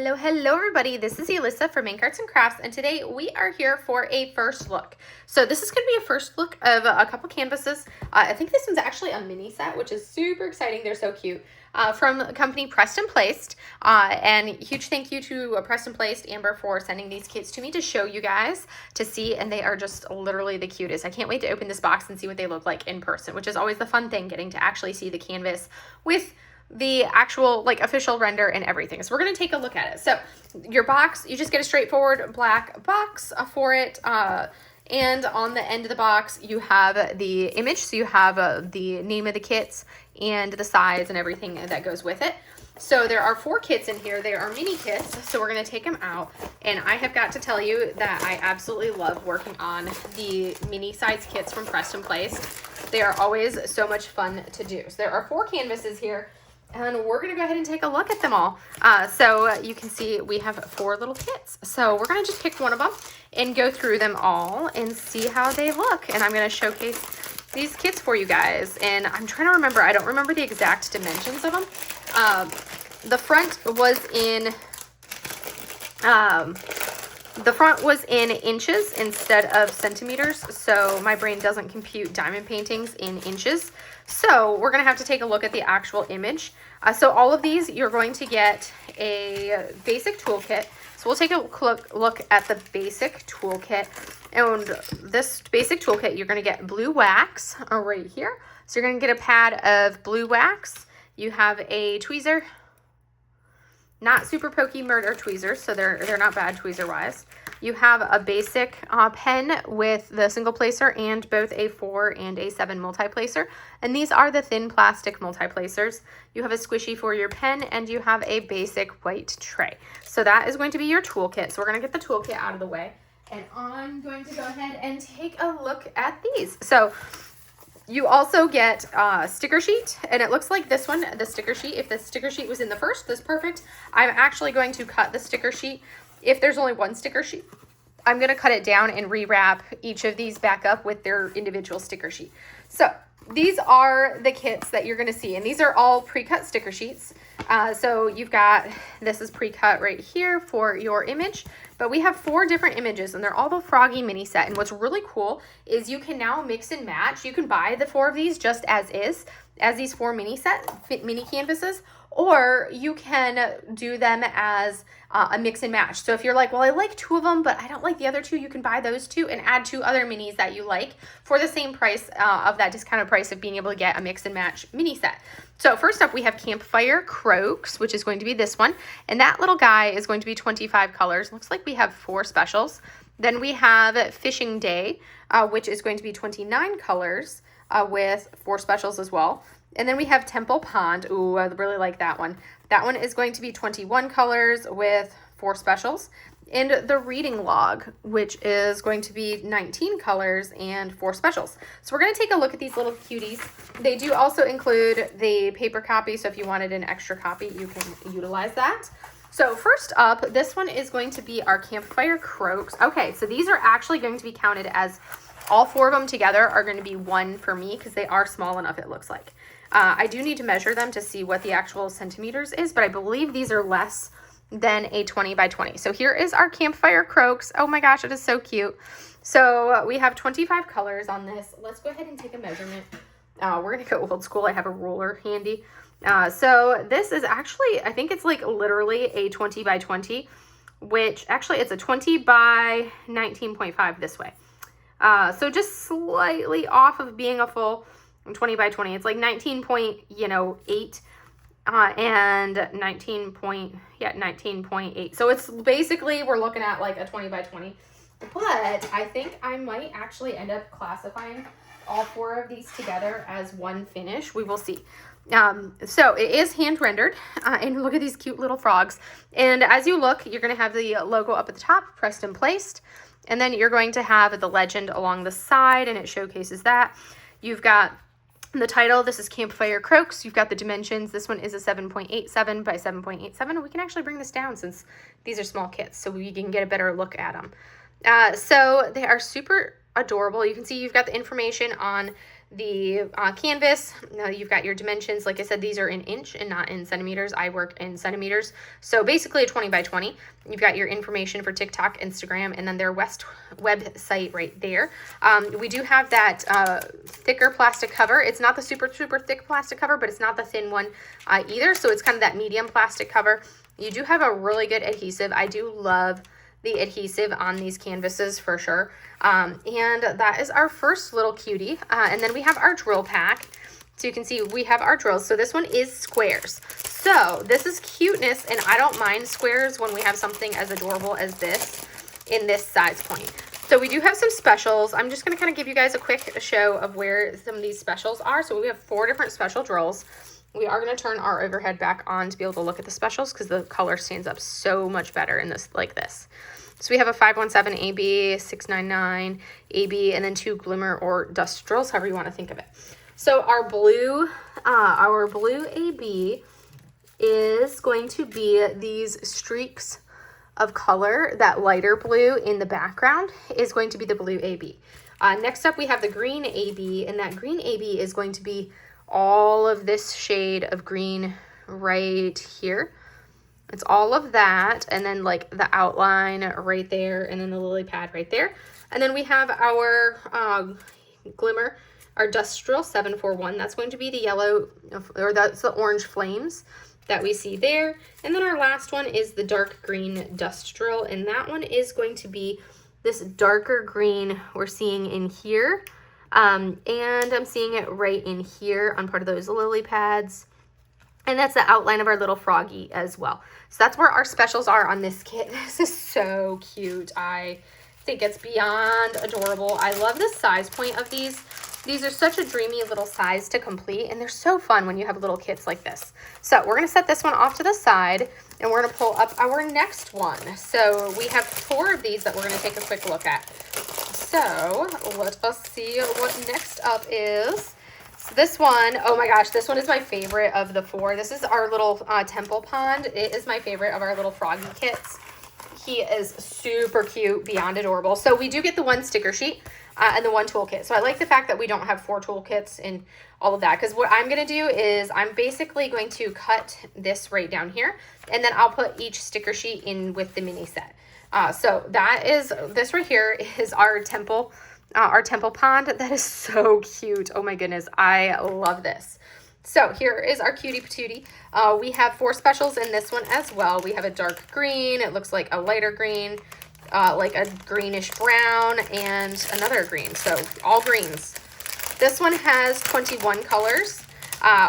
Hello everybody, this is Elissa from Main Arts and Crafts, and today we are here for a first look. So this is going to be a first look of a couple canvases. I think this one's actually a mini set, which is super exciting. They're so cute. From the company Pressed and Placed, and huge thank you to Pressed and Placed, Amber, for sending these kits to me to show you guys to see, and they are just literally the cutest. I can't wait to open this box and see what they look like in person, which is always the fun thing, getting to actually see the canvas with the actual like official render and everything. So we're going to take a look at it. So your box, you just get a straightforward black box for it, and on the end of the box you have the image, so you have the name of the kits and the size and everything that goes with it. So there are 4 kits in here. They are mini kits, so we're going to take them out, and I have got to tell you that I absolutely love working on the mini size kits from Pressed and Placed. They are always so much fun to do. So there are 4 canvases here, and we're gonna go ahead and take a look at them all. So you can see we have 4 little kits. So we're gonna just pick one of them and go through them all and see how they look. And I'm gonna showcase these kits for you guys. And I'm trying to remember, I don't remember the exact dimensions of them. The front was in inches instead of centimeters, so my brain doesn't compute diamond paintings in inches. So we're gonna have to take a look at the actual image. So all of these, you're going to get a basic toolkit. So we'll take a look at the basic toolkit. And this basic toolkit, you're gonna get blue wax right here. So you're gonna get a pad of blue wax. You have a tweezer, not super pokey murder tweezers, so they're not bad tweezer wise. You have a basic pen with the single placer and both a 4 and a 7 multi-placer, and these are the thin plastic multi-placers. You have a squishy for your pen, and you have a basic white tray. So that is going to be your toolkit. So we're going to get the toolkit out of the way, and I'm going to go ahead and take a look at these. So you also get a sticker sheet, and it looks like this one, the sticker sheet. If the sticker sheet was in the first, that's perfect. I'm actually going to cut the sticker sheet. If there's only one sticker sheet, I'm going to cut it down and rewrap each of these back up with their individual sticker sheet. So these are the kits that you're going to see, and these are all pre-cut sticker sheets. So you've got, this is pre-cut right here for your image, but we have 4 different images, and they're all the Froggy mini set. And what's really cool is you can now mix and match. You can buy the 4 of these just as is, as these 4 mini canvases, or you can do them as a mix and match. So if you're like, well, I like 2 of them, but I don't like the other 2, you can buy those 2 and add 2 other minis that you like for the same price of that discounted price of being able to get a mix and match mini set. So first up, we have Campfire Croaks, which is going to be this one. And that little guy is going to be 25 colors. Looks like we have 4 specials. Then we have Fishing Day, which is going to be 29 colors with 4 specials as well. And then we have Temple Pond. Ooh, I really like that one. That one is going to be 21 colors with 4 specials. And the Reading Log, which is going to be 19 colors and 4 specials. So we're going to take a look at these little cuties. They do also include the paper copy, so if you wanted an extra copy, you can utilize that. So first up, this one is going to be our Campfire Croaks. Okay, so these are actually going to be counted as all 4 of them together are going to be 1 for me because they are small enough, it looks like. I do need to measure them to see what the actual centimeters is, but I believe these are less than a 20 by 20. So here is our Campfire Croaks. Oh my gosh, it is so cute. So we have 25 colors on this. Let's go ahead and take a measurement. We're going to go old school. I have a ruler handy. So this is actually, I think it's like literally a 20 by 20, which actually it's a 20 by 19.5 this way. So just slightly off of being a full 20 by 20. It's like 19.8 and 19.8. So it's basically, we're looking at like a 20 by 20. But I think I might actually end up classifying all 4 of these together as one finish. We will see. So it is hand rendered, and look at these cute little frogs. And as you look, you're going to have the logo up at the top, Pressed and Placed. And then you're going to have the legend along the side, and it showcases that. You've got the title. This is Campfire Croaks. You've got the dimensions. This one is a 7.87 by 7.87. We can actually bring this down since these are small kits, so we can get a better look at them. So they are super adorable. You can see you've got the information on the canvas. Now you've got your dimensions. Like I said, these are in inch and not in centimeters. I work in centimeters. So basically a 20 by 20. You've got your information for TikTok, Instagram, and then their website right there. We do have that thicker plastic cover. It's not the super thick plastic cover, but it's not the thin one either. So it's kind of that medium plastic cover. You do have a really good adhesive. I do love the adhesive on these canvases for sure. And that is our first little cutie. And then we have our drill pack. So you can see we have our drills. So this one is squares. So this is Cuteness, and I don't mind squares when we have something as adorable as this in this size point. So we do have some specials. I'm just going to kind of give you guys a quick show of where some of these specials are. So we have 4 different special drills. We are going to turn our overhead back on to be able to look at the specials because the color stands up so much better in this like this. So we have a 517 AB, 699 AB, and then 2 glimmer or dust drills, however you want to think of it. So our blue AB is going to be these streaks of color. That lighter blue in the background is going to be the blue AB. Next up, we have the green AB, and that green AB is going to be all of this shade of green right here. It's all of that, and then like the outline right there, and then the lily pad right there. And then we have our glimmer, our dust drill 741. That's going to be the yellow, or that's the orange flames that we see there. And then our last one is the dark green dust drill, and that one is going to be this darker green we're seeing in here. And I'm seeing it right in here on part of those lily pads. And that's the outline of our little froggy as well. So that's where our specials are on this kit. This is so cute. I think it's beyond adorable. I love the size point of these. These are such a dreamy little size to complete, and they're so fun when you have little kits like this. So we're going to set this one off to the side, and we're going to pull up our next one. So we have 4 of these that we're going to take a quick look at. So let us see what next up is. So this one, oh my gosh, this one is my favorite of the 4. This is our little temple pond. It is my favorite of our little froggy kits. He is super cute, beyond adorable. So we do get the 1 sticker sheet and the 1 toolkit. So I like the fact that we don't have 4 toolkits and all of that, because what I'm going to do is I'm basically going to cut this right down here, and then I'll put each sticker sheet in with the mini set. So that is, this right here is our temple pond. That is so cute. Oh my goodness, I love this. So here is our cutie patootie. We have 4 specials in this one as well. We have a dark green. It looks like a lighter green, like a greenish brown, and another green. So all greens. This one has 21 colors.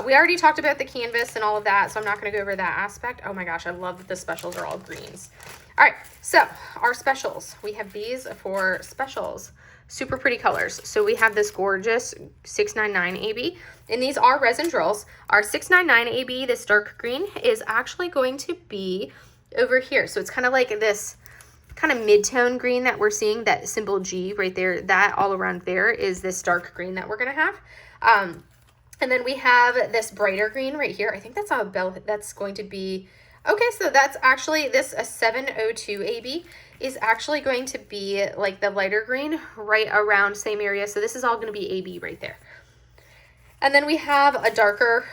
We already talked about the canvas and all of that, so I'm not going to go over that aspect. Oh my gosh, I love that the specials are all greens. All right, so our specials. We have these for specials. Super pretty colors. So we have this gorgeous 699 AB, and these are resin drills. Our 699 AB, this dark green, is actually going to be over here. So it's kind of like this kind of mid-tone green that we're seeing, that symbol G right there. That all around there is this dark green that we're going to have. And then we have this brighter green right here. I think that's a bell. That's going to be, okay, so that's actually this a 702 AB is actually going to be like the lighter green right around same area. So this is all going to be AB right there. And then we have a darker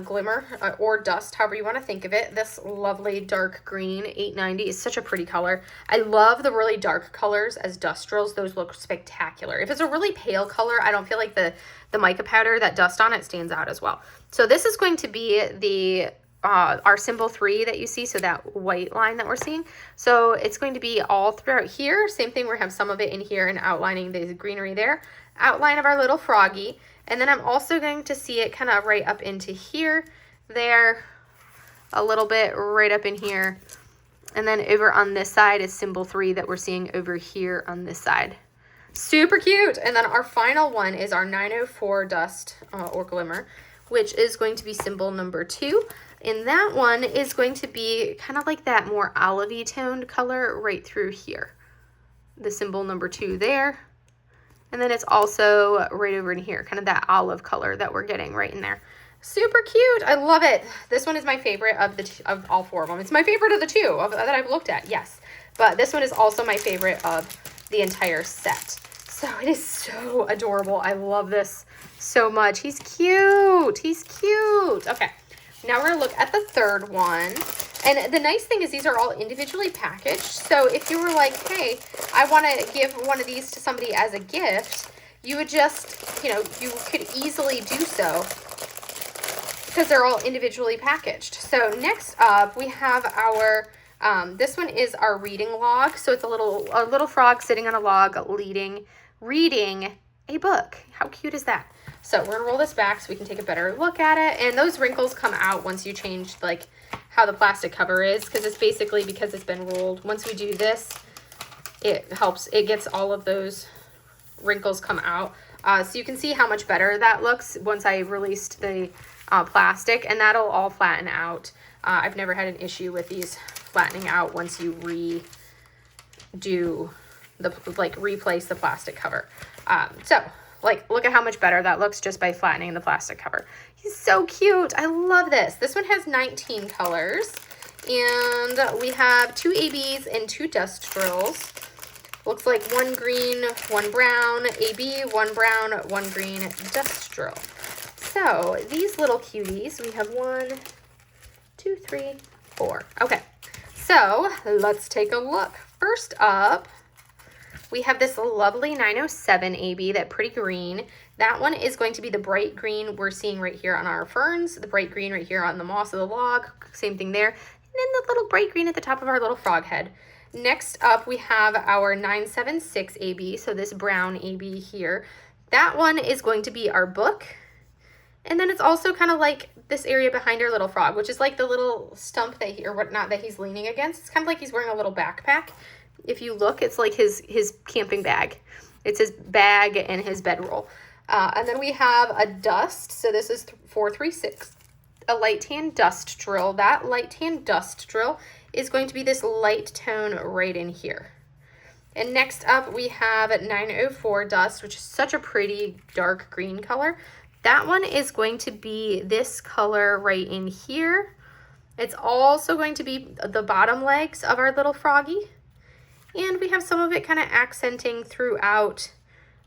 glimmer or dust, however you want to think of it. This lovely dark green 890 is such a pretty color. I love the really dark colors as dust drills. Those look spectacular. If it's a really pale color, I don't feel like the mica powder, that dust on it, stands out as well. So this is going to be the our symbol 3 that you see, so that white line that we're seeing. So it's going to be all throughout here. Same thing, we have some of it in here and outlining the greenery there. Outline of our little froggy. And then I'm also going to see it kind of right up into here, there, a little bit right up in here. And then over on this side is symbol 3 that we're seeing over here on this side. Super cute. And then our final one is our 904 dust or glimmer, which is going to be symbol number 2. And that one is going to be kind of like that more olivey toned color right through here. The symbol number 2 there. And then it's also right over in here, kind of that olive color that we're getting right in there. Super cute. I love it. This one is my favorite of all 4 of them. It's my favorite of the 2 that I've looked at, yes. But this one is also my favorite of the entire set. So it is so adorable. I love this so much. He's cute. He's cute. Okay, now we're gonna look at the third one. And the nice thing is these are all individually packaged. So if you were like, hey, I want to give one of these to somebody as a gift, you would just, you know, you could easily do so because they're all individually packaged. So next up we have our, this one is our reading log. So it's a little frog sitting on a log reading a book. How cute is that? So we're gonna roll this back so we can take a better look at it. And those wrinkles come out once you change like how the plastic cover is, because it's basically because it's been rolled. Once we do this, it helps, it gets all of those wrinkles come out. So you can see how much better that looks once I released the plastic, and that'll all flatten out. I've never had an issue with these flattening out once you redo the, like replace the plastic cover. So like, look at how much better that looks just by flattening the plastic cover. He's so cute. I love this. This one has 19 colors, and we have 2 ABs and 2 dust drills. Looks like 1 green, 1 brown AB, 1 brown, 1 green dust drill. So these little cuties, we have 1, 2, 3, 4. Okay, so let's take a look. First up, we have this lovely 907 AB, that pretty green. That one is going to be the bright green we're seeing right here on our ferns, the bright green right here on the moss of the log, same thing there. And then the little bright green at the top of our little frog head. Next up, we have our 976 AB, so this brown AB here. That one is going to be our book. And then it's also kind of like this area behind our little frog, which is like the little stump that he, or whatnot, that he's leaning against. It's kind of like he's wearing a little backpack. If you look, it's like his camping bag. It's his bag and his bedroll. And then we have a dust. So this is 436, a light tan dust drill. That light tan dust drill is going to be this light tone right in here. And next up we have 904 dust, which is such a pretty dark green color. That one is going to be this color right in here. It's also going to be the bottom legs of our little froggy. And we have some of it kind of accenting throughout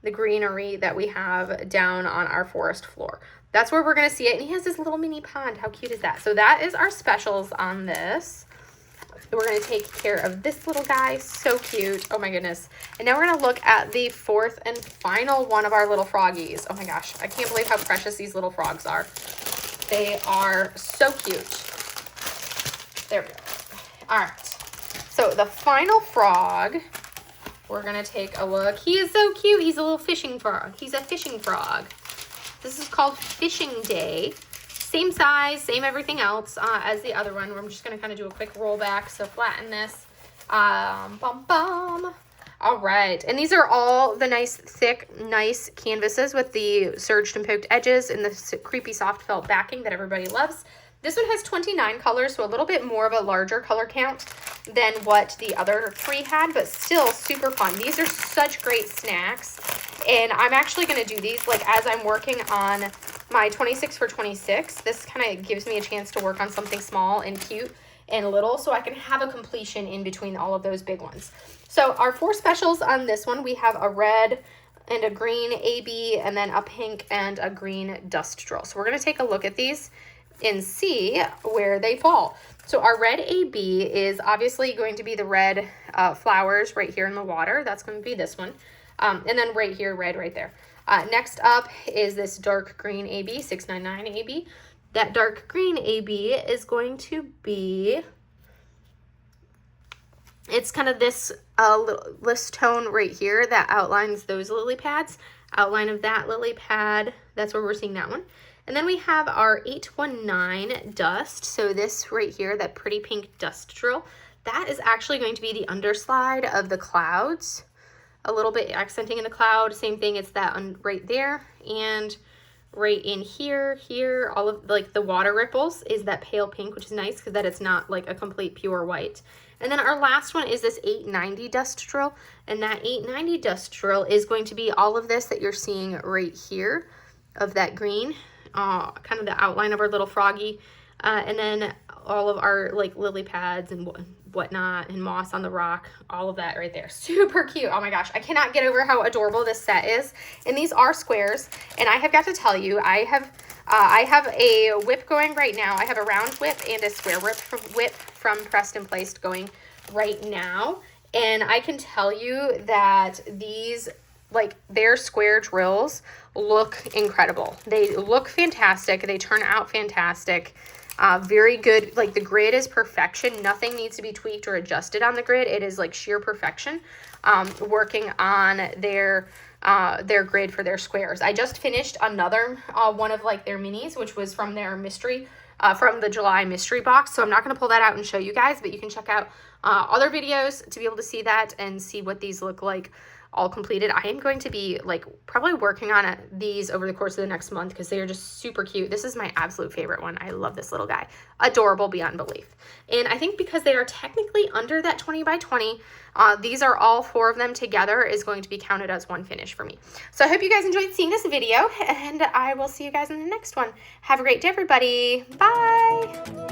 the greenery that we have down on our forest floor. That's where we're going to see it. And he has this little mini pond. How cute is that? So that is our specials on this. We're going to take care of this little guy. So cute. Oh my goodness. And now we're going to look at the fourth and final one of our little froggies. Oh my gosh. I can't believe how precious these little frogs are. They are so cute. There we go. All right. So the final frog, we're going to take a look. He is so cute. He's a little fishing frog. He's a fishing frog. This is called Fishing Day. Same size, same everything else as the other one. I'm just going to kind of do a quick roll back. So flatten this. Bum, bum. All right. And these are all the nice, thick, nice canvases with the serged and poked edges and the creepy soft felt backing that everybody loves. This one has 29 colors, so a little bit more of a larger color count than what the other 3 had, but still super fun. These are such great snacks, and I'm actually going to do these like as I'm working on my 26 for 26. This kind of gives me a chance to work on something small and cute and little, so I can have a completion in between all of those big ones. So our 4 specials on this one, we have a red and a green AB, and then a pink and a green dust drill. So we're going to take a look at these and see where they fall. So our red AB is obviously going to be the red flowers right here in the water. That's going to be this one. And then right here, red right there. Next up is this dark green AB, 699 AB. That dark green AB is going to be, it's kind of this list tone right here that outlines those lily pads. Outline of that lily pad, that's where we're seeing that one. And then we have our 819 dust. So this right here, that pretty pink dust drill, that is actually going to be the underslide of the clouds. A little bit accenting in the cloud. Same thing, it's that right there. And right in here, all of like the water ripples is that pale pink, which is nice because that it's not like a complete pure white. And then our last one is this 890 dust drill. And that 890 dust drill is going to be all of this that you're seeing right here of that green. Kind of the outline of our little froggy, and then all of our like lily pads and whatnot, and moss on the rock, all of that right there. Super cute. Oh my gosh, I cannot get over how adorable this set is. And these are squares, and I have got to tell you, I have a whip going right now. I have a round whip and a square whip from Pressed and Placed going right now, and I can tell you that these, like, their square drills look incredible. They look fantastic. They turn out fantastic. Very good. Like, the grid is perfection. Nothing needs to be tweaked or adjusted on the grid. It is like sheer perfection. Working on their grid for their squares. I just finished another one of like their minis, which was from their mystery, from the July mystery box. So I'm not going to pull that out and show you guys, but you can check out other videos to be able to see that and see what these look like all completed. I am going to be like probably working on these over the course of the next month because they are just super cute. This is my absolute favorite one. I love this little guy. Adorable beyond belief. And I think because they are technically under that 20 by 20, these are all 4 of them together is going to be counted as one finish for me. So I hope you guys enjoyed seeing this video, and I will see you guys in the next one. Have a great day, everybody. Bye.